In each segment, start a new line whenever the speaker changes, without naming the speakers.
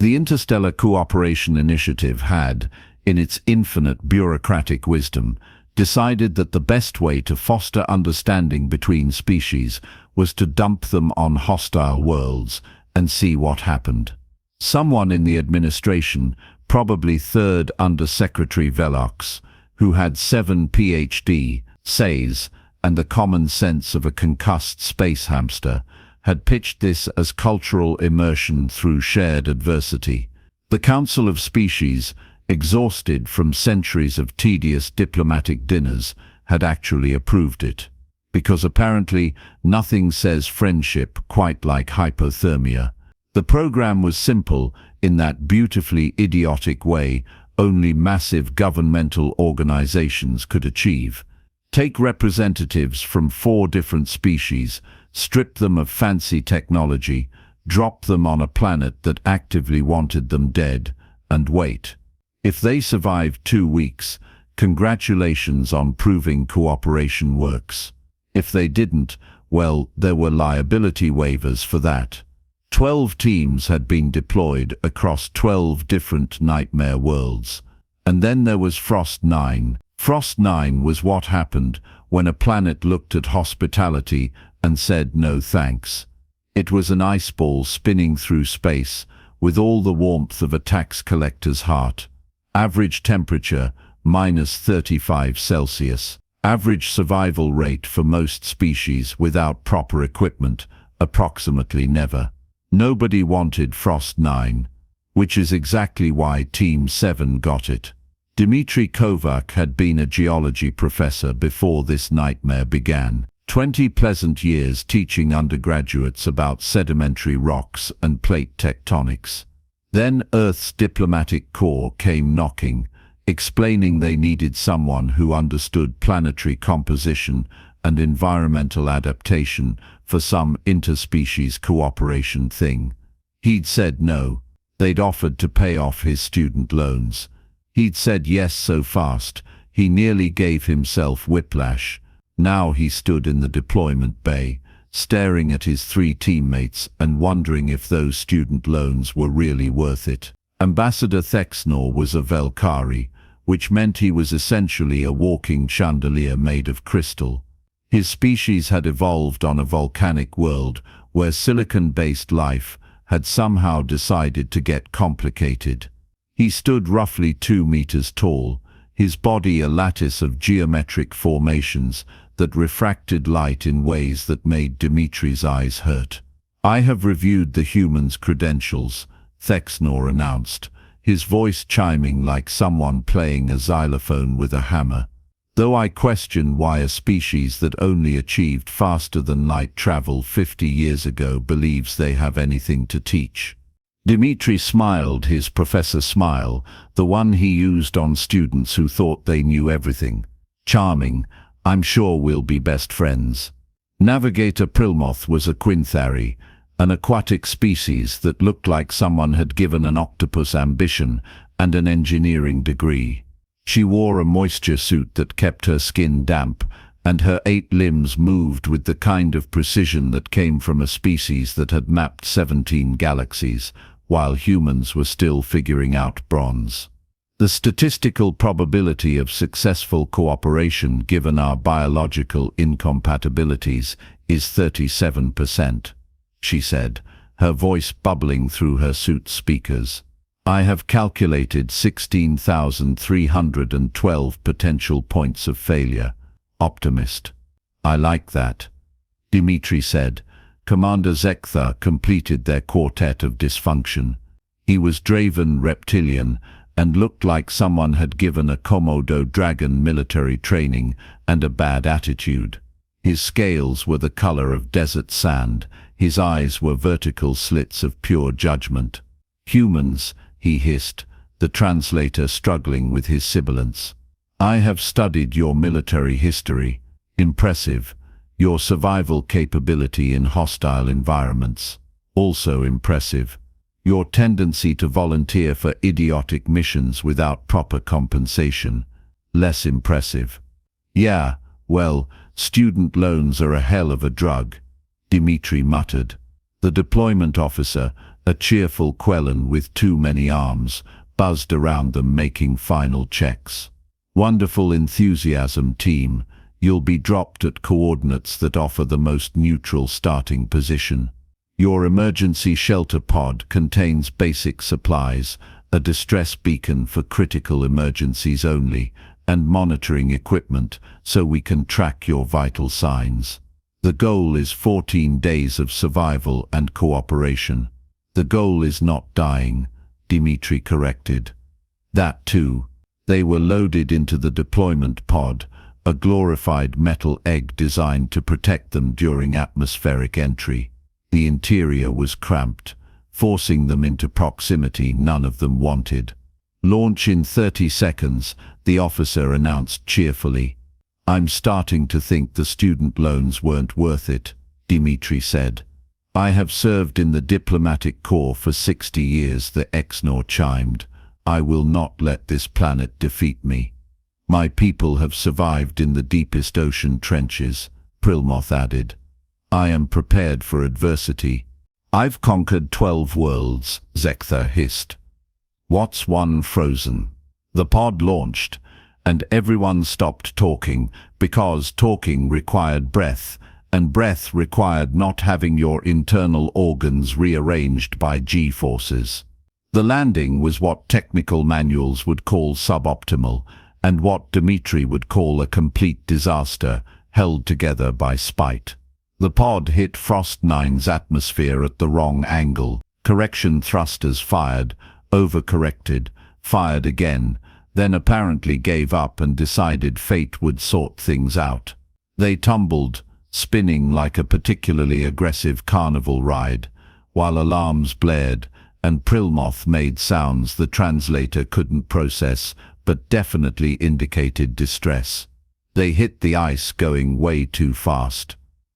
The Interstellar Cooperation Initiative had, in its infinite bureaucratic wisdom, decided that the best way to foster understanding between species was to dump them on hostile worlds and see what happened. Someone in the administration, probably Third Under-Secretary Velox, who had 7 PhD, says, and the common sense of a concussed space hamster, had pitched this as cultural immersion through shared adversity. The Council of Species, exhausted from centuries of tedious diplomatic dinners, had actually approved it. Because apparently nothing says friendship quite like hypothermia. The program was simple in that beautifully idiotic way only massive governmental organizations could achieve. Take representatives from 4 different species, strip them of fancy technology, drop them on a planet that actively wanted them dead, and wait. If they survived 2 weeks, congratulations on proving cooperation works. If they didn't, well, there were liability waivers for that. 12 teams had been deployed across 12 different nightmare worlds. And then there was Frost 9. Frost 9 was what happened when a planet looked at hospitality and said no thanks. It was an ice ball spinning through space with all the warmth of a tax collector's heart. Average temperature, -35 Celsius. Average survival rate for most species without proper equipment, approximately never. Nobody wanted Frost 9, which is exactly why Team 7 got it. Dmitri Kovac had been a geology professor before this nightmare began. 20 pleasant years teaching undergraduates about sedimentary rocks and plate tectonics. Then Earth's diplomatic corps came knocking, explaining they needed someone who understood planetary composition and environmental adaptation for some interspecies cooperation thing. He'd said no. They'd offered to pay off his student loans. He'd said yes so fast, he nearly gave himself whiplash. Now he stood in the deployment bay, staring at his 3 teammates and wondering if those student loans were really worth it. Ambassador Thexnor was a Velkari, which meant he was essentially a walking chandelier made of crystal. His species had evolved on a volcanic world where silicon-based life had somehow decided to get complicated. He stood roughly 2 meters tall, his body a lattice of geometric formations that refracted light in ways that made Dimitri's eyes hurt. "I have reviewed the human's credentials," Thexnor announced, his voice chiming like someone playing a xylophone with a hammer. "Though I question why a species that only achieved faster than light travel 50 years ago believes they have anything to teach." Dmitri smiled his professor smile, the one he used on students who thought they knew everything. "Charming. I'm sure we'll be best friends." Navigator Prilmoth was a quinthari, an aquatic species that looked like someone had given an octopus ambition and an engineering degree. She wore a moisture suit that kept her skin damp, and her 8 limbs moved with the kind of precision that came from a species that had mapped 17 galaxies, while humans were still figuring out bronze. "The statistical probability of successful cooperation given our biological incompatibilities is 37%, she said, her voice bubbling through her suit speakers. "I have calculated 16,312 potential points of failure." Optimist. "I like that," Dmitri said. Commander Zektha completed their quartet of dysfunction. He was Draven reptilian and looked like someone had given a Komodo dragon military training and a bad attitude. His scales were the color of desert sand, his eyes were vertical slits of pure judgment. "Humans," he hissed, the translator struggling with his sibilance. "I have studied your military history. Impressive. Your survival capability in hostile environments. Also impressive. Your tendency to volunteer for idiotic missions without proper compensation. Less impressive. Yeah, well, student loans are a hell of a drug," Dmitri muttered. The deployment officer, A cheerful Quellan with too many arms buzzed around them, making final checks. "Wonderful enthusiasm, team. You'll be dropped at coordinates that offer the most neutral starting position. Your emergency shelter pod contains basic supplies, a distress beacon for critical emergencies only, and monitoring equipment so we can track your vital signs. The goal is 14 days of survival and cooperation." "The goal is not dying," Dmitri corrected. "That too." They were loaded into the deployment pod, a glorified metal egg designed to protect them during atmospheric entry. The interior was cramped, forcing them into proximity none of them wanted. "Launch in 30 seconds, the officer announced cheerfully. "I'm starting to think the student loans weren't worth it," Dmitri said. "I have served in the diplomatic corps for 60 years, the Exnor chimed. "I will not let this planet defeat me. My people have survived in the deepest ocean trenches," Prilmoth added. "I am prepared for adversity." "I've conquered 12 worlds," Zekther hissed. "What's one frozen?" The pod launched, and everyone stopped talking, because talking required breath, and breath required not having your internal organs rearranged by G-forces. The landing was what technical manuals would call suboptimal, and what Dmitri would call a complete disaster, held together by spite. The pod hit Frost 9's atmosphere at the wrong angle. Correction thrusters fired, overcorrected, fired again, then apparently gave up and decided fate would sort things out. They tumbled, spinning like a particularly aggressive carnival ride, while alarms blared and Prilmoth made sounds the translator couldn't process but definitely indicated distress. They hit the ice going way too fast.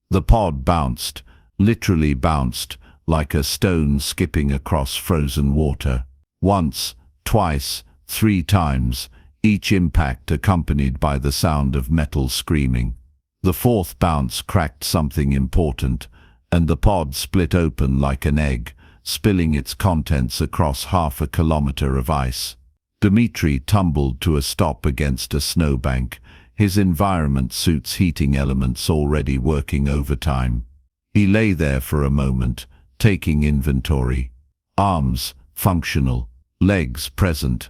The pod bounced, literally bounced, like a stone skipping across frozen water. Once, twice, 3 times, each impact accompanied by the sound of metal screaming. The 4th bounce cracked something important, and the pod split open like an egg, spilling its contents across half a kilometer of ice. Dmitri tumbled to a stop against a snowbank, his environment suit's heating elements already working overtime. He lay there for a moment, taking inventory. Arms, functional. Legs, present.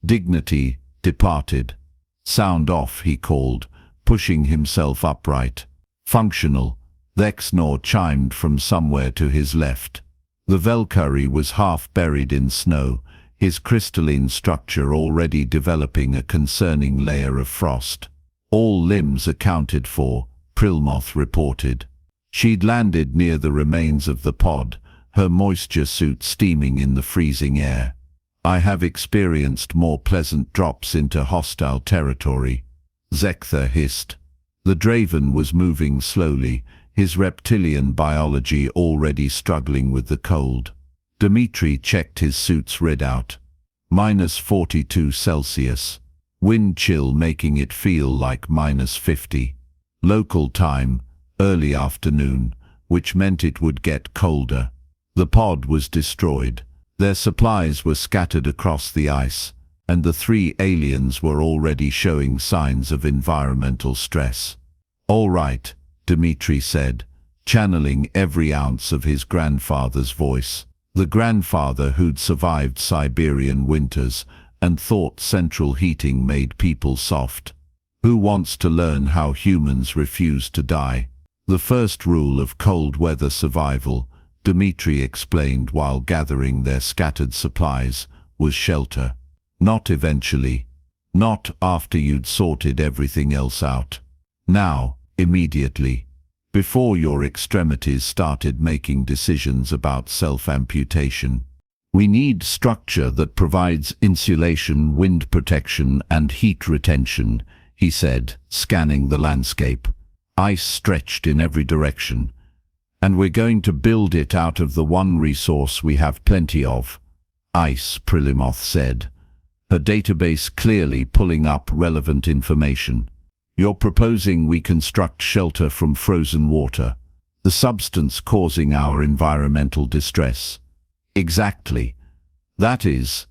Dignity, departed. "Sound off," he called, pushing himself upright. "Functional." The Exnor chimed from somewhere to his left. The Valkyrie was half buried in snow, his crystalline structure already developing a concerning layer of frost. "All limbs accounted for," Prilmoth reported. She'd landed near the remains of the pod, her moisture suit steaming in the freezing air. "I have experienced more pleasant drops into hostile territory," Zekther hissed. The Draven was moving slowly, his reptilian biology already struggling with the cold. Dmitri checked his suit's readout. -42 Celsius. Wind chill making it feel like -50. Local time, early afternoon, which meant it would get colder. The pod was destroyed. Their supplies were scattered across the ice, and the 3 aliens were already showing signs of environmental stress. "All right," Dmitri said, channeling every ounce of his grandfather's voice. The grandfather who'd survived Siberian winters and thought central heating made people soft. "Who wants to learn how humans refuse to die?" "The first rule of cold weather survival," Dmitri explained while gathering their scattered supplies, "was shelter. Not eventually. Not after you'd sorted everything else out. Now, immediately. Before your extremities started making decisions about self-amputation. We need structure that provides insulation, wind protection, and heat retention," he said, scanning the landscape. Ice stretched in every direction. "And we're going to build it out of the one resource we have plenty of." "Ice," Prilmoth said, her database clearly pulling up relevant information. "You're proposing we construct shelter from frozen water, the substance causing our environmental distress." Exactly. That is,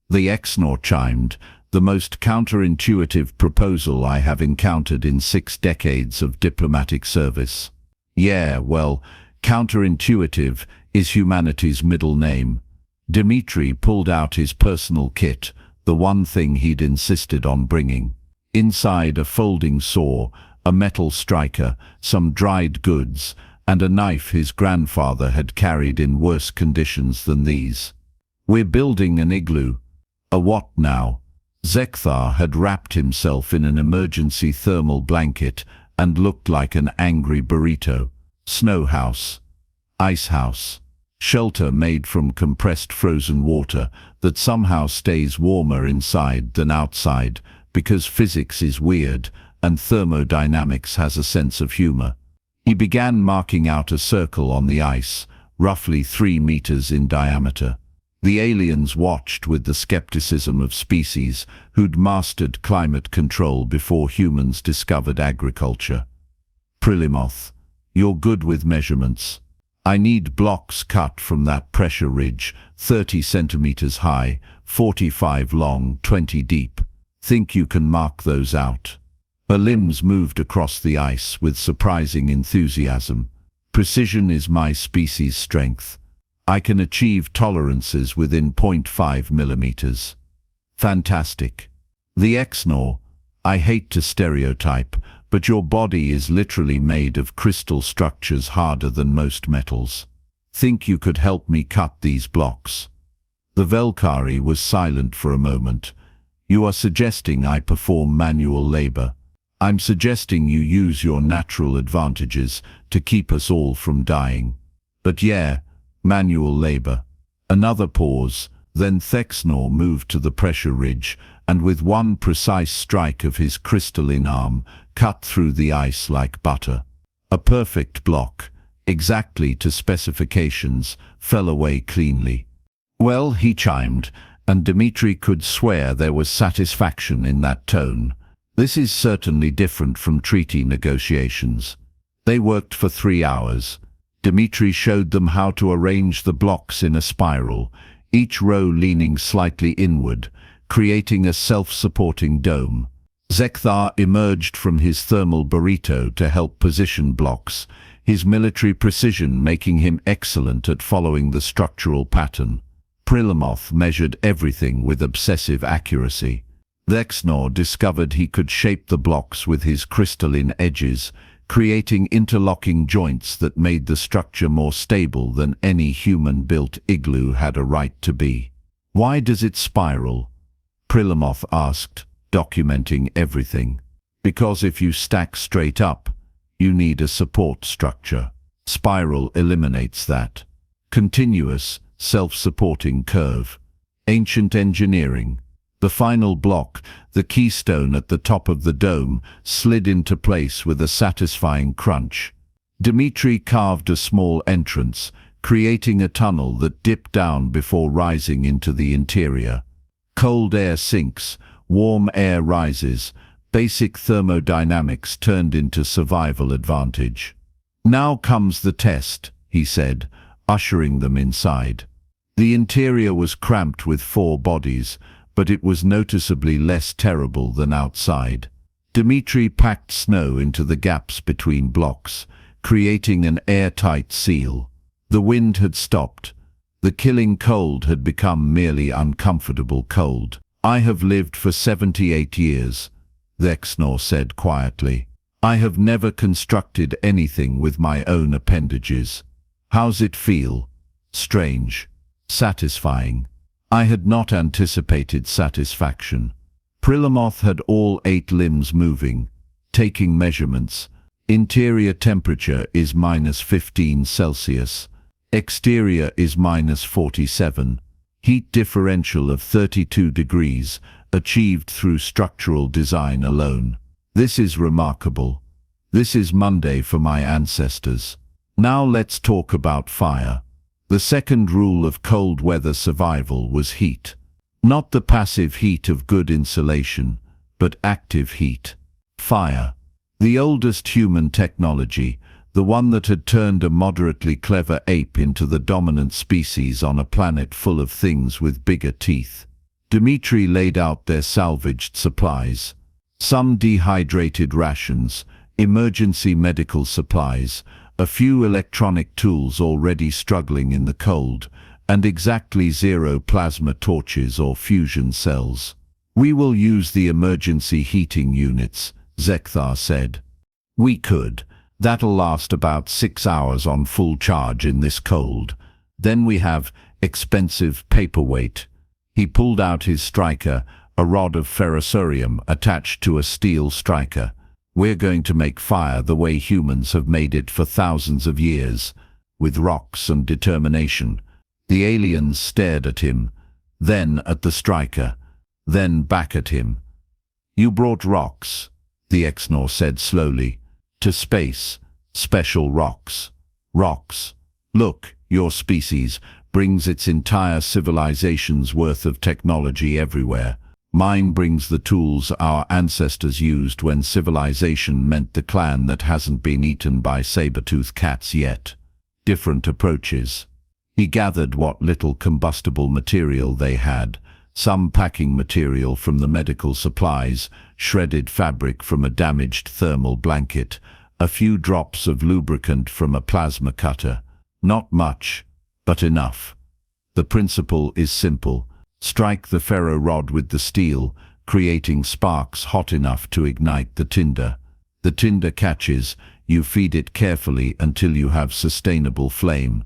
the Exnor chimed, the most counterintuitive proposal I have encountered in 6 decades of diplomatic service. Yeah, well, counterintuitive is humanity's middle name. Dmitri pulled out his personal kit, the one thing he'd insisted on bringing. Inside a folding saw, a metal striker, some dried goods, and a knife his grandfather had carried in worse conditions than these. We're building an igloo. A what now? Zekthar had wrapped himself in an emergency thermal blanket and looked like an angry burrito. Snow house. Ice house. Shelter made from compressed frozen water that somehow stays warmer inside than outside because physics is weird and thermodynamics has a sense of humor. He began marking out a circle on the ice, roughly 3 meters in diameter. The aliens watched with the skepticism of species who'd mastered climate control before humans discovered agriculture. Prelimoth, you're good with measurements. I need blocks cut from that pressure ridge, 30 centimeters high, 45 long, 20 deep. Think you can mark those out? Her limbs moved across the ice with surprising enthusiasm. Precision is my species' strength. I can achieve tolerances within 0.5 millimeters. Fantastic. The Exnor, I hate to stereotype, but your body is literally made of crystal structures harder than most metals. Think you could help me cut these blocks? The Velkari was silent for a moment. You are suggesting I perform manual labor. I'm suggesting you use your natural advantages to keep us all from dying. But yeah, manual labor. Another pause, then Thexnor moved to the pressure ridge, and with one precise strike of his crystalline arm, cut through the ice like butter. A perfect block, exactly to specifications, fell away cleanly. Well, he chimed, and Dmitri could swear there was satisfaction in that tone. This is certainly different from treaty negotiations. They worked for 3 hours. Dmitri showed them how to arrange the blocks in a spiral, each row leaning slightly inward, creating a self-supporting dome. Zekthar emerged from his thermal burrito to help position blocks, his military precision making him excellent at following the structural pattern. Prelimoth measured everything with obsessive accuracy. Thexnor discovered he could shape the blocks with his crystalline edges, creating interlocking joints that made the structure more stable than any human-built igloo had a right to be. Why does it spiral? Prelimoth asked, documenting everything. Because if you stack straight up, you need a support structure. Spiral eliminates that. Continuous, self-supporting curve. Ancient engineering. The final block, the keystone at the top of the dome, slid into place with a satisfying crunch. Dmitri carved a small entrance, creating a tunnel that dipped down before rising into the interior. Cold air sinks, warm air rises, basic thermodynamics turned into survival advantage. Now comes the test, he said, ushering them inside. The interior was cramped with 4 bodies, but it was noticeably less terrible than outside. Dmitri packed snow into the gaps between blocks, creating an airtight seal. The wind had stopped. The killing cold had become merely uncomfortable cold. I have lived for 78 years, Thexnor said quietly. I have never constructed anything with my own appendages. How's it feel? Strange. Satisfying. I had not anticipated satisfaction. Prelimoth had all 8 limbs moving, taking measurements. Interior temperature is -15 Celsius. Exterior is -47. Heat differential of 32 degrees, achieved through structural design alone. This is remarkable. This is Monday for my ancestors. Now let's talk about fire. The second rule of cold weather survival was heat. Not the passive heat of good insulation, but active heat. Fire. The oldest human technology, the one that had turned a moderately clever ape into the dominant species on a planet full of things with bigger teeth. Dmitri laid out their salvaged supplies. Some dehydrated rations, emergency medical supplies, a few electronic tools already struggling in the cold, and exactly 0 plasma torches or fusion cells. "We will use the emergency heating units," Zekthar said. "We could. That'll last about 6 hours on full charge in this cold. Then we have expensive paperweight." He pulled out his striker, a rod of ferrocerium attached to a steel striker. "We're going to make fire the way humans have made it for thousands of years, with rocks and determination." The aliens stared at him, then at the striker, then back at him. "You brought rocks," the Exnor said slowly. "To space. Special rocks. Rocks. Look, your species brings its entire civilization's worth of technology everywhere. Mine brings the tools our ancestors used when civilization meant the clan that hasn't been eaten by saber-toothed cats yet. Different approaches." He gathered what little combustible material they had, some packing material from the medical supplies, shredded fabric from a damaged thermal blanket, a few drops of lubricant from a plasma cutter. Not much, but enough. The principle is simple. Strike the ferro rod with the steel, creating sparks hot enough to ignite the tinder. The tinder catches, you feed it carefully until you have sustainable flame.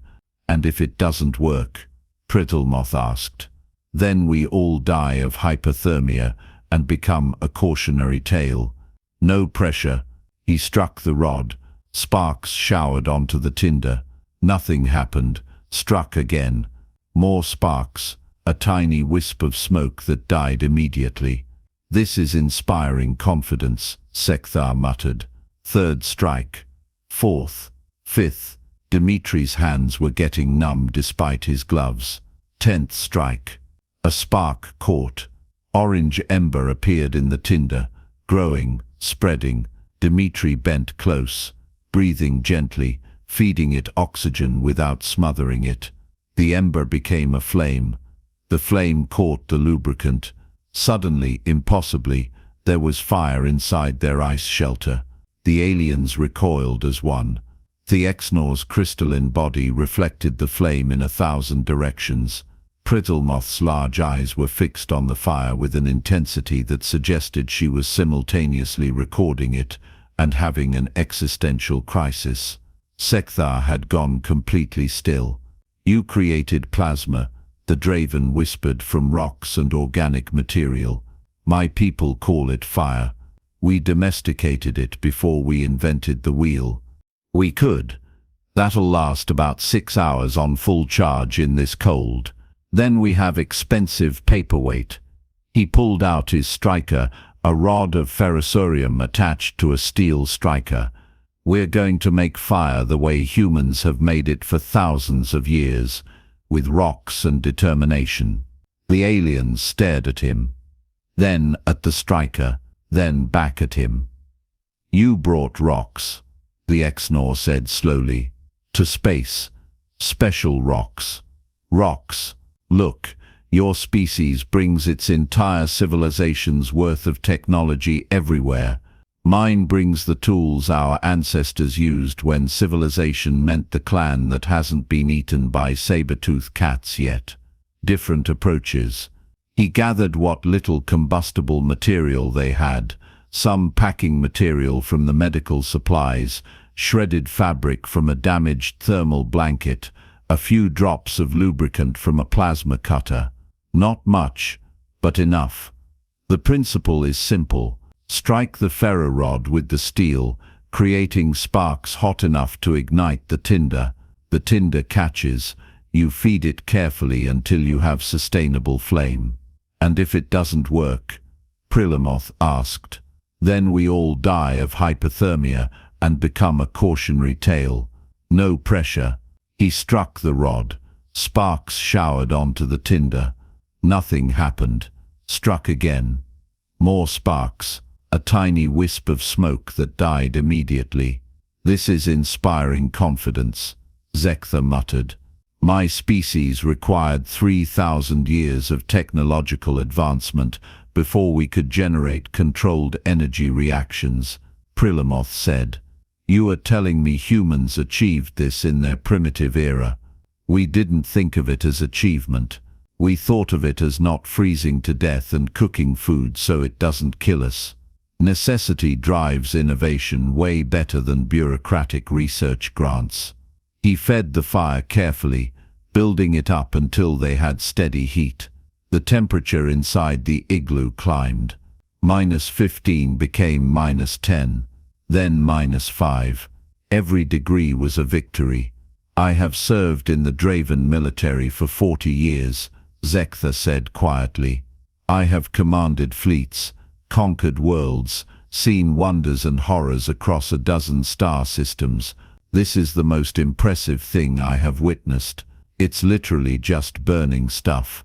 "And if it doesn't work?" Prittlemoth asked. "Then we all die of hypothermia and become a cautionary tale." No pressure. He struck the rod. Sparks showered onto the tinder. Nothing happened. Struck again. More sparks. A tiny wisp of smoke that died immediately. "This is inspiring confidence," Zekthar muttered. Third strike. Fourth. Fifth. Dmitri's hands were getting numb despite his gloves. 10th strike. A spark caught. Orange ember appeared in the tinder, growing, spreading. Dmitri bent close, breathing gently, feeding it oxygen without smothering it. The ember became a flame. The flame caught the lubricant. Suddenly, impossibly, there was fire inside their ice shelter. The aliens recoiled as one. The Exnor's crystalline body reflected the flame in 1,000 directions. Prittlemoth's large eyes were fixed on the fire with an intensity that suggested she was simultaneously recording it and having an existential crisis. Zekthar had gone completely still. "You created plasma," the Draven whispered, "from rocks and organic material. My people call it fire. We domesticated it before we invented the wheel." "We could. That'll last about 6 hours on full charge in this cold. Then we have expensive paperweight." He pulled out his striker, a rod of ferrocerium attached to a steel striker. "We're going to make fire the way humans have made it for thousands of years, with rocks and determination." The aliens stared at him, then at the striker, then back at him. "You brought rocks," the Exnor said slowly. "To space. Special rocks. Rocks. Look, your species brings its entire civilization's worth of technology everywhere. Mine brings the tools our ancestors used when civilization meant the clan that hasn't been eaten by saber-toothed cats yet. Different approaches." He gathered what little combustible material they had, some packing material from the medical supplies, shredded fabric from a damaged thermal blanket, a few drops of lubricant from a plasma cutter. Not much, but enough. The principle is simple. Strike the ferro rod with the steel, creating sparks hot enough to ignite the tinder. The tinder catches. You feed it carefully until you have sustainable flame. "And if it doesn't work?" Prittlemoth asked. "Then we all die of hypothermia and become a cautionary tale." No pressure. He struck the rod. Sparks showered onto the tinder. Nothing happened. Struck again. More sparks. A tiny wisp of smoke that died immediately. This is inspiring confidence, Zektha muttered. My species required 3,000 years of technological advancement before we could generate controlled energy reactions, Prilamoth said. You are telling me humans achieved this in their primitive era? We didn't think of it as achievement. We thought of it as not freezing to death and cooking food so it doesn't kill us. Necessity drives innovation way better than bureaucratic research grants. He fed the fire carefully, building it up until they had steady heat. The temperature inside the igloo climbed. -15 became -10, then -5. Every degree was a victory. I have served in the Draven military for 40 years, Zektha said quietly. I have commanded fleets, conquered worlds, seen wonders and horrors across a dozen star systems. This is the most impressive thing I have witnessed. It's literally just burning stuff.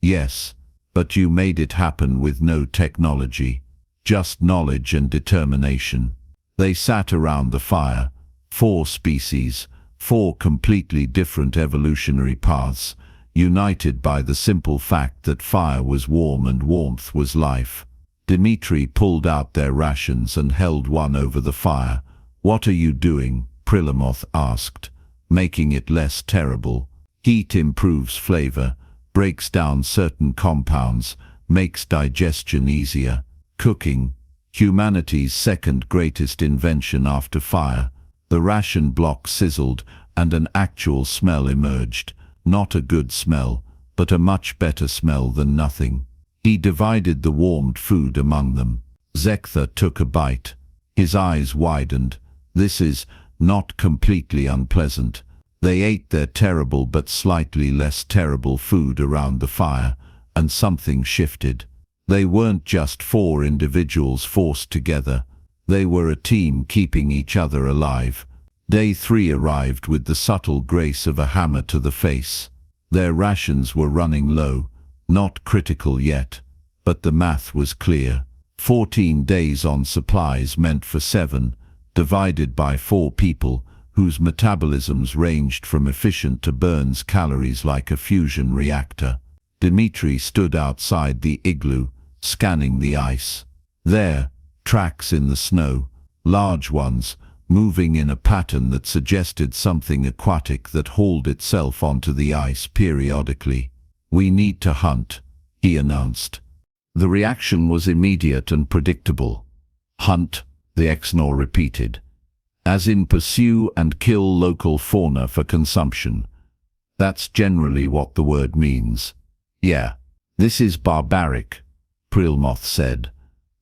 Yes, but you made it happen with no technology, just knowledge and determination. They sat around the fire, 4 species, 4 completely different evolutionary paths, united by the simple fact that fire was warm and warmth was life. Dmitri pulled out their rations and held one over the fire. What are you doing? Prilamoth asked. Making it less terrible. Heat improves flavor, breaks down certain compounds, makes digestion easier. Cooking, humanity's second greatest invention after fire. The ration block sizzled and an actual smell emerged. Not a good smell, but a much better smell than nothing. He divided the warmed food among them. Zektha took a bite. His eyes widened. This is not completely unpleasant. They ate their terrible but slightly less terrible food around the fire, and something shifted. They weren't just 4 individuals forced together. They were a team keeping each other alive. Day 3 arrived with the subtle grace of a hammer to the face. Their rations were running low, not critical yet, but the math was clear. 14 days on supplies meant for 7, divided by 4 people, whose metabolisms ranged from efficient to burns calories like a fusion reactor. Dmitri stood outside the igloo, scanning the ice. There, tracks in the snow, large ones, moving in a pattern that suggested something aquatic that hauled itself onto the ice periodically. We need to hunt, he announced. The reaction was immediate and predictable. Hunt, the Exnor repeated. As in pursue and kill local fauna for consumption. That's generally what the word means. Yeah, this is barbaric, Prilamoth said,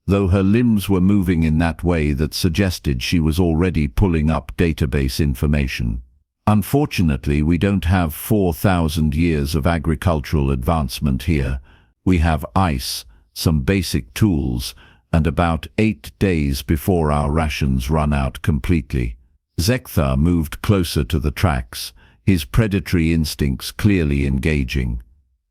though her limbs were moving in that way that suggested she was already pulling up database information. Unfortunately, we don't have 4,000 years of agricultural advancement here. We have ice, some basic tools, and about 8 days before our rations run out completely. Zektha moved closer to the tracks, his predatory instincts clearly engaging.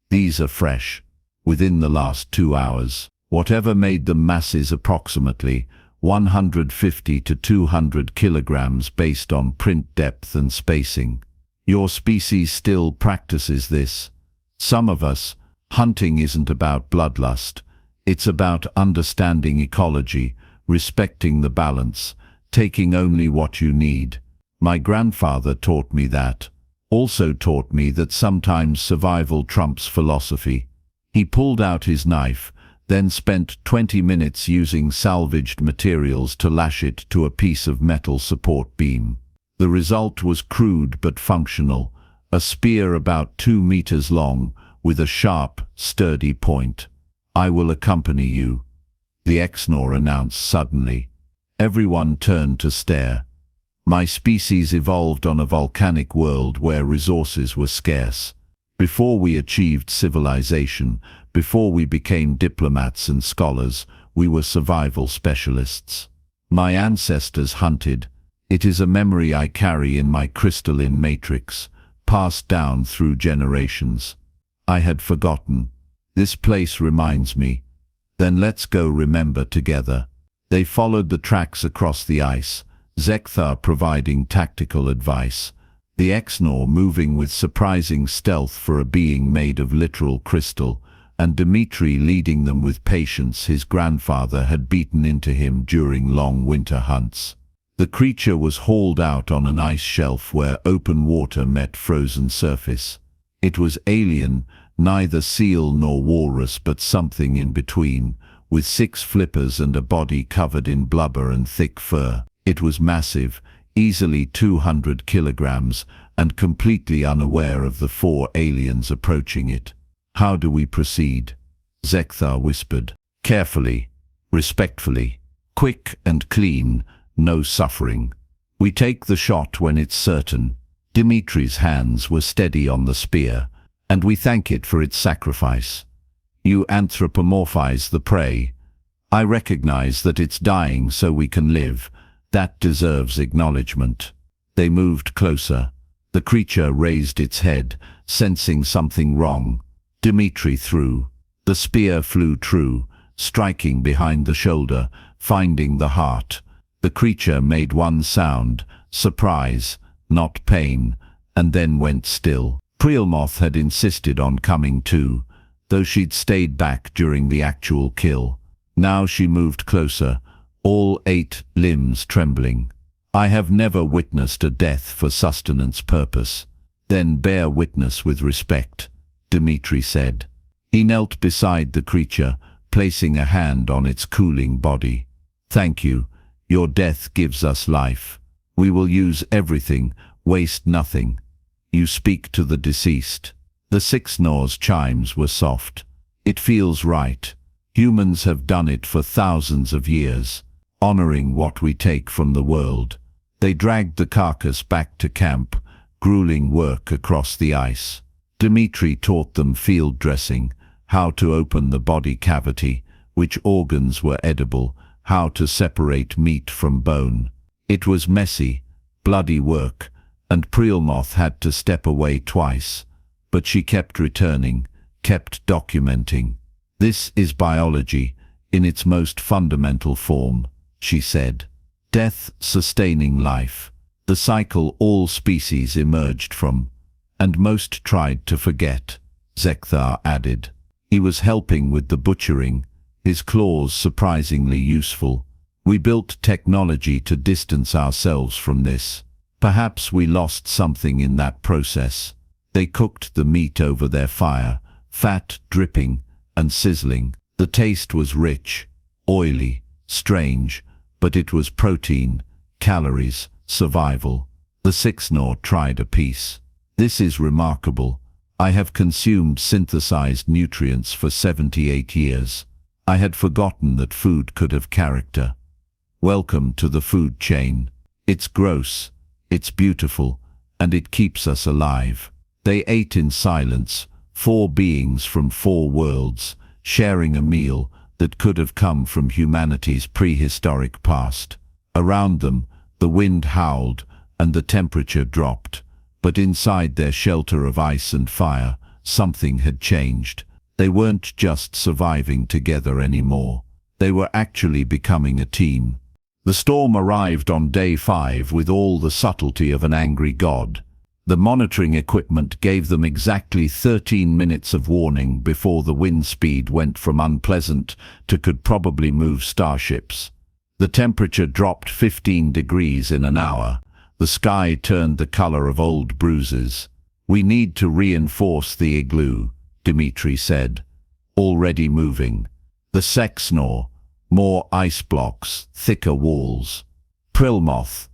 These are fresh, within the last 2 hours. Whatever made them masses approximately 150 to 200 kilograms based on print depth and spacing. Your species still practices this. Some of us, hunting isn't about bloodlust. It's about understanding ecology, respecting the balance, taking only what you need. My grandfather taught me that. Also taught me that sometimes survival trumps philosophy. He pulled out his knife, then spent 20 minutes using salvaged materials to lash it to a piece of metal support beam. The result was crude but functional, a spear about 2 meters long, with a sharp, sturdy point. I will accompany you, the Exnor announced suddenly. Everyone turned to stare. My species evolved on a volcanic world where resources were scarce. Before we achieved civilization, before we became diplomats and scholars, we were survival specialists. My ancestors hunted. It is a memory I carry in my crystalline matrix, passed down through generations. I had forgotten. This place reminds me. Then let's go remember together. They followed the tracks across the ice, Zekthar providing tactical advice, the Exnor moving with surprising stealth for a being made of literal crystal, and Dmitri leading them with patience his grandfather had beaten into him during long winter hunts. The creature was hauled out on an ice shelf where open water met frozen surface. It was alien, neither seal nor walrus but something in between, with 6 flippers and a body covered in blubber and thick fur. It was massive, easily 200 kilograms, and completely unaware of the 4 aliens approaching it. "How do we proceed?" Zekthar whispered. "Carefully, respectfully, quick and clean, no suffering. We take the shot when it's certain." Dmitri's hands were steady on the spear, "and we thank it for its sacrifice. You anthropomorphize the prey. I recognize that it's dying so we can live. That deserves acknowledgement." They moved closer. The creature raised its head, sensing something wrong. Dmitri threw. The spear flew true, striking behind the shoulder, finding the heart. The creature made one sound, surprise, not pain, and then went still. Prielmoth had insisted on coming too, though she'd stayed back during the actual kill. Now she moved closer, all 8 limbs trembling. "I have never witnessed a death for sustenance purpose." "Then bear witness with respect," Dmitri said. He knelt beside the creature, placing a hand on its cooling body. "Thank you. Your death gives us life. We will use everything, waste nothing. You speak to the deceased." The 6 Nor's chimes were soft. "It feels right. Humans have done it for thousands of years, honoring what we take from the world." They dragged the carcass back to camp, grueling work across the ice. Dmitri taught them field dressing, how to open the body cavity, which organs were edible, how to separate meat from bone. It was messy, bloody work, and Prielmoth had to step away twice. But she kept returning, kept documenting. "This is biology, in its most fundamental form," she said. "Death sustaining life, the cycle all species emerged from, and most tried to forget," Zekthar added. He was helping with the butchering, his claws surprisingly useful. "We built technology to distance ourselves from this. Perhaps we lost something in that process." They cooked the meat over their fire, fat dripping and sizzling. The taste was rich, oily, strange, but it was protein, calories, survival. The 6 Nor tried a piece. "This is remarkable. I have consumed synthesized nutrients for 78 years. I had forgotten that food could have character. Welcome to the food chain. It's gross, it's beautiful, and it keeps us alive." They ate in silence, 4 beings from 4 worlds, sharing a meal that could have come from humanity's prehistoric past. Around them, the wind howled and the temperature dropped, but inside their shelter of ice and fire, something had changed. They weren't just surviving together anymore. They were actually becoming a team. The storm arrived on day 5 with all the subtlety of an angry god. The monitoring equipment gave them exactly 13 minutes of warning before the wind speed went from unpleasant to could probably move starships. The temperature dropped 15 degrees in an hour. The sky turned the color of old bruises. "We need to reinforce the igloo," Dmitri said. "Already moving." The Sexnor, more ice blocks, thicker walls. "Prielmoth,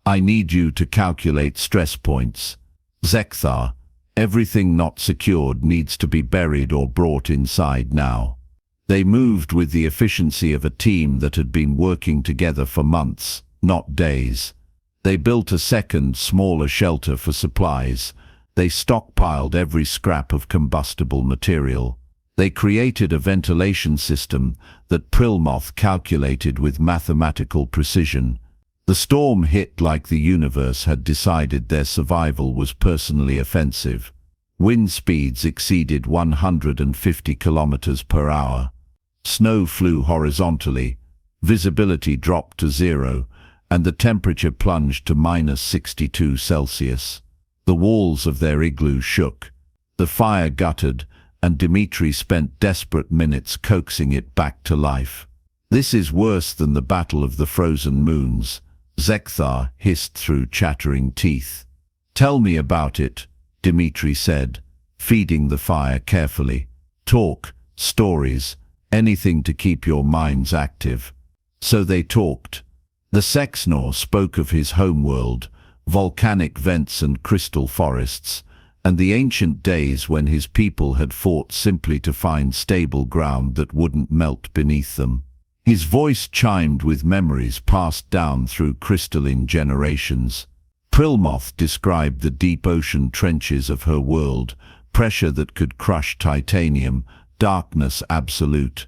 I need you to calculate stress points." "Zekthar, everything not secured needs to be buried or brought inside now." They moved with the efficiency of a team that had been working together for months, not days. They built a second, smaller shelter for supplies. They stockpiled every scrap of combustible material. They created a ventilation system that Prielmoth calculated with mathematical precision. The storm hit like the universe had decided their survival was personally offensive. Wind speeds exceeded 150 kilometers per hour. Snow flew horizontally. Visibility dropped to 0, and the temperature plunged to -62°C. The walls of their igloo shook. The fire guttered, and Dmitri spent desperate minutes coaxing it back to life. "This is worse than the Battle of the Frozen Moons," Zekthar hissed through chattering teeth. "Tell me about it," Dmitri said, feeding the fire carefully. "Talk, stories, anything to keep your minds active." So they talked. The Sexnor spoke of his homeworld, volcanic vents and crystal forests, and the ancient days when his people had fought simply to find stable ground that wouldn't melt beneath them. His voice chimed with memories passed down through crystalline generations. Prilmoth described the deep ocean trenches of her world, pressure that could crush titanium, darkness absolute,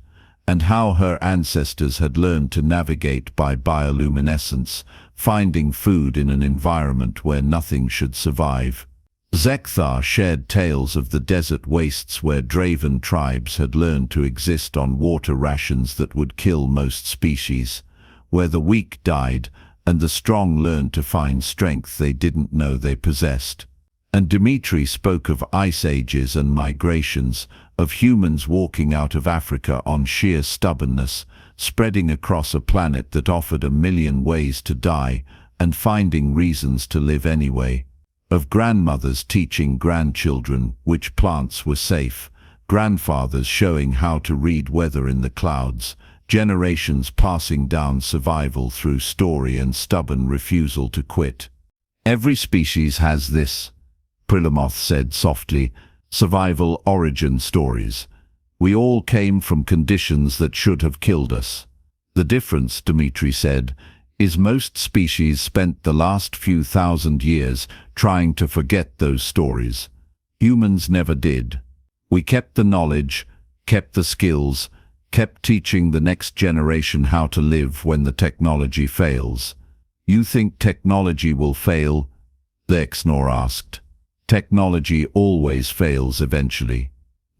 and how her ancestors had learned to navigate by bioluminescence, finding food in an environment where nothing should survive. Zekthar shared tales of the desert wastes where Draven tribes had learned to exist on water rations that would kill most species, where the weak died and the strong learned to find strength they didn't know they possessed. And Dmitri spoke of ice ages and migrations, of humans walking out of Africa on sheer stubbornness, spreading across a planet that offered a million ways to die, and finding reasons to live anyway. Of grandmothers teaching grandchildren which plants were safe, grandfathers showing how to read weather in the clouds, generations passing down survival through story and stubborn refusal to quit. "Every species has this," Prilamoth said softly, "survival origin stories. We all came from conditions that should have killed us. The difference," Dmitri said, "is most species spent the last few thousand years trying to forget those stories. Humans never did. We kept the knowledge, kept the skills, kept teaching the next generation how to live when the technology fails." "You think technology will fail?" the Exnor asked. "Technology always fails eventually.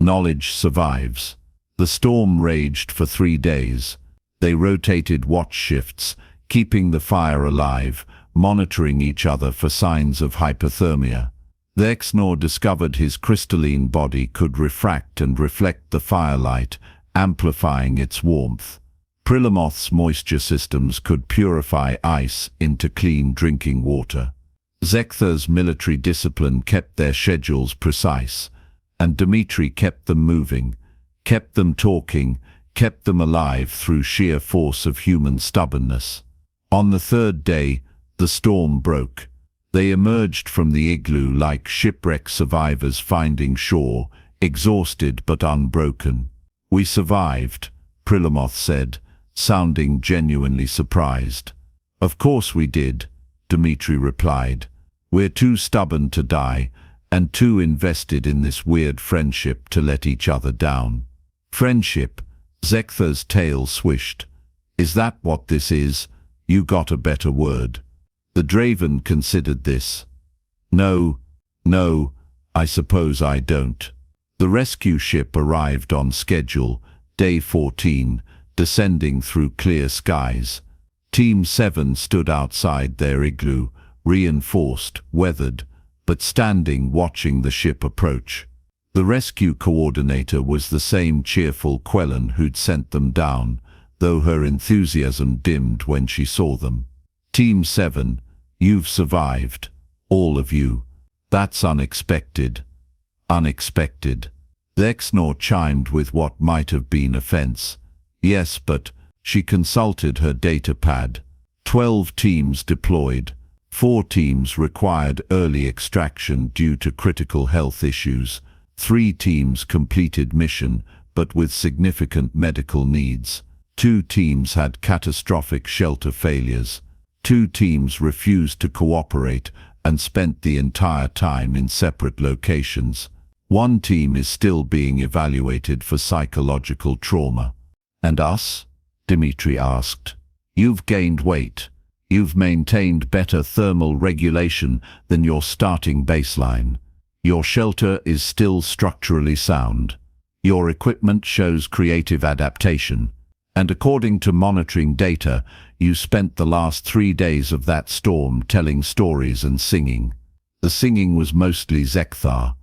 Knowledge survives." The storm raged for 3 days. They rotated watch shifts, keeping the fire alive, monitoring each other for signs of hypothermia. The Exnor discovered his crystalline body could refract and reflect the firelight, amplifying its warmth. Prilamoth's moisture systems could purify ice into clean drinking water. Zekthar's military discipline kept their schedules precise, and Dmitri kept them moving, kept them talking, kept them alive through sheer force of human stubbornness. On the 3rd day, the storm broke. They emerged from the igloo like shipwreck survivors finding shore, exhausted but unbroken. "We survived," Prilamoth said, sounding genuinely surprised. "Of course we did," Dmitri replied. "We're too stubborn to die, and too invested in this weird friendship to let each other down." "Friendship?" Zekthar's tail swished. "Is that what this is? You got a better word." The Draven considered this. No, I suppose I don't." The rescue ship arrived on schedule, day 14, descending through clear skies. Team 7 stood outside their igloo, reinforced, weathered, but standing watching the ship approach. The rescue coordinator was the same cheerful Quellan who'd sent them down, though her enthusiasm dimmed when she saw them. "Team 7, you've survived. All of you. That's unexpected." "Unexpected." The Exnor chimed with what might have been offense. "Yes, but..." She consulted her data pad. 12 teams deployed. 4 teams required early extraction due to critical health issues. 3 teams completed mission, but with significant medical needs. 2 teams had catastrophic shelter failures. 2 teams refused to cooperate and spent the entire time in separate locations. 1 team is still being evaluated for psychological trauma. "And us?" Dmitri asked. "You've gained weight. You've maintained better thermal regulation than your starting baseline. Your shelter is still structurally sound. Your equipment shows creative adaptation. And according to monitoring data, you spent the last 3 days of that storm telling stories and singing. The singing was mostly Zekthar.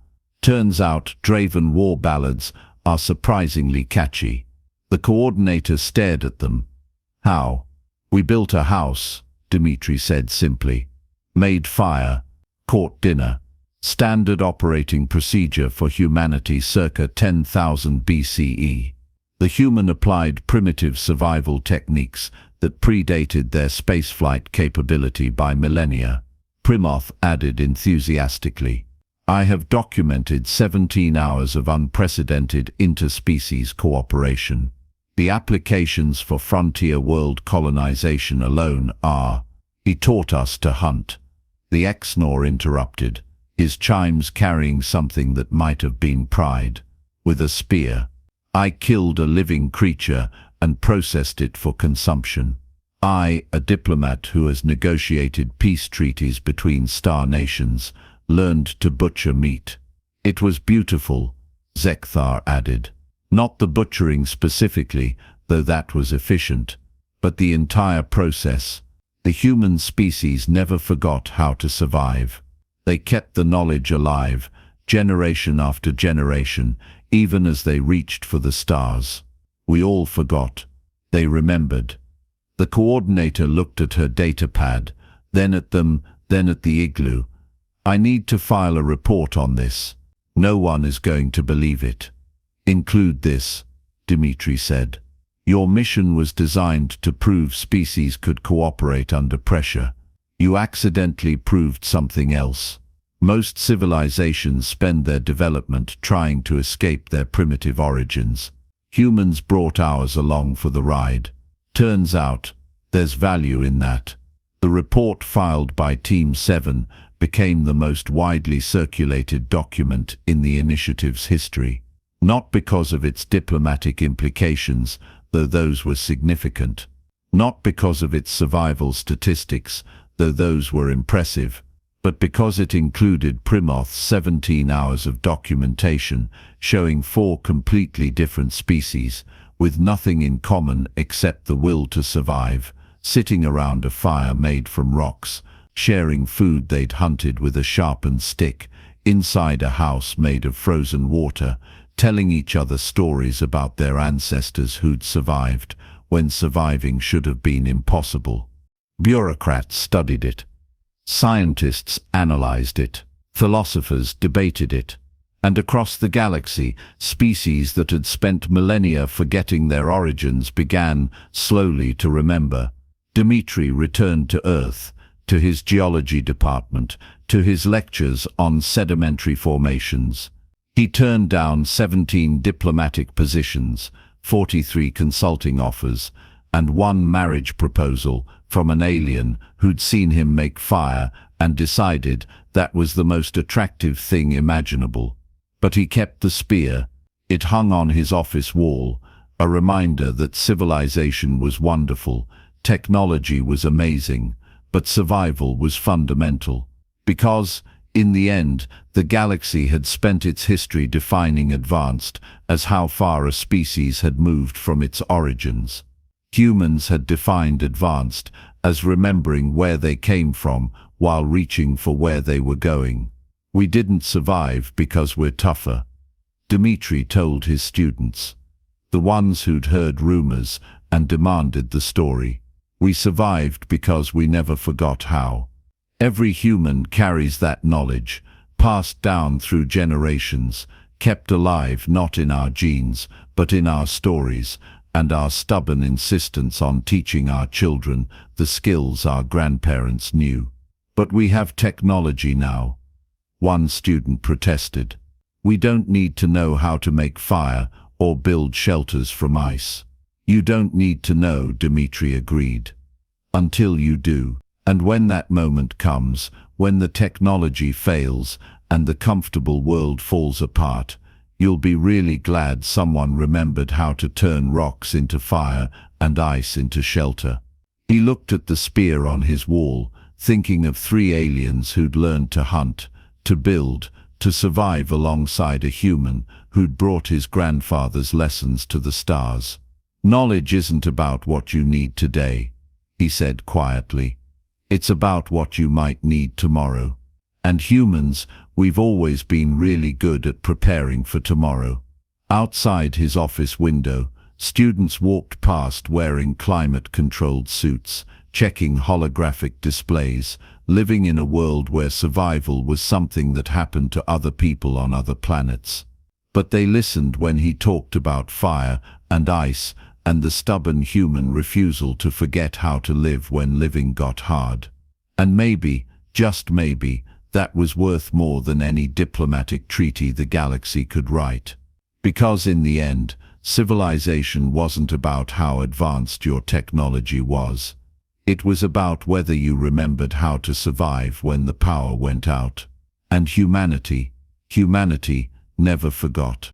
Turns out Draven war ballads are surprisingly catchy. The coordinator stared at them. How? We built a house, Dmitri said simply. Made fire, caught dinner. Standard operating procedure for humanity circa 10,000 BCE. The human applied primitive survival techniques that predated their spaceflight capability by millennia. Primoth added enthusiastically, I have documented 17 hours of unprecedented interspecies cooperation. The applications for frontier world colonization alone are, he taught us to hunt. The Exnor interrupted, his chimes carrying something that might have been pride. With a spear. I killed a living creature and processed it for consumption. I, a diplomat who has negotiated peace treaties between star nations, learned to butcher meat. It was beautiful, Zekthar added. Not the butchering specifically, though that was efficient, but the entire process. The human species never forgot how to survive. They kept the knowledge alive, generation after generation, even as they reached for the stars. We all forgot. They remembered. The coordinator looked at her datapad, then at them, then at the igloo. I need to file a report on this. No one is going to believe it. Include this, Dmitri said. Your mission was designed to prove species could cooperate under pressure. You accidentally proved something else. Most civilizations spend their development trying to escape their primitive origins. Humans brought ours along for the ride. Turns out, there's value in that. The report filed by Team 7 became the most widely circulated document in the initiative's history. Not because of its diplomatic implications, though those were significant. Not because of its survival statistics, though those were impressive. But because it included Primoth's 17 hours of documentation showing 4 completely different species, with nothing in common except the will to survive, sitting around a fire made from rocks, sharing food they'd hunted with a sharpened stick, inside a house made of frozen water, telling each other stories about their ancestors who'd survived, when surviving should have been impossible. Bureaucrats studied it. Scientists analyzed it. Philosophers debated it. And across the galaxy, species that had spent millennia forgetting their origins began, slowly, to remember. Dmitri returned to Earth, to his geology department, to his lectures on sedimentary formations. He turned down 17 diplomatic positions, 43 consulting offers, and 1 marriage proposal from an alien who'd seen him make fire and decided that was the most attractive thing imaginable. But he kept the spear. It hung on his office wall, a reminder that civilization was wonderful, technology was amazing, but survival was fundamental. Because, in the end, the galaxy had spent its history defining advanced as how far a species had moved from its origins. Humans had defined advanced as remembering where they came from while reaching for where they were going. We didn't survive because we're tougher. Dmitri told his students, the ones who'd heard rumors and demanded the story. We survived because we never forgot how. Every human carries that knowledge, passed down through generations, kept alive not in our genes, but in our stories, and our stubborn insistence on teaching our children the skills our grandparents knew. But we have technology now. One student protested. We don't need to know how to make fire or build shelters from ice. You don't need to know, Dmitri agreed. Until you do. And when that moment comes, when the technology fails and the comfortable world falls apart, you'll be really glad someone remembered how to turn rocks into fire and ice into shelter. He looked at the spear on his wall, thinking of 3 aliens who'd learned to hunt, to build, to survive alongside a human who'd brought his grandfather's lessons to the stars. Knowledge isn't about what you need today, he said quietly. It's about what you might need tomorrow. And humans, we've always been really good at preparing for tomorrow. Outside his office window, students walked past wearing climate-controlled suits, checking holographic displays, living in a world where survival was something that happened to other people on other planets. But they listened when he talked about fire and ice and the stubborn human refusal to forget how to live when living got hard. And maybe, just maybe, that was worth more than any diplomatic treaty the galaxy could write. Because in the end, civilization wasn't about how advanced your technology was. It was about whether you remembered how to survive when the power went out. And humanity never forgot.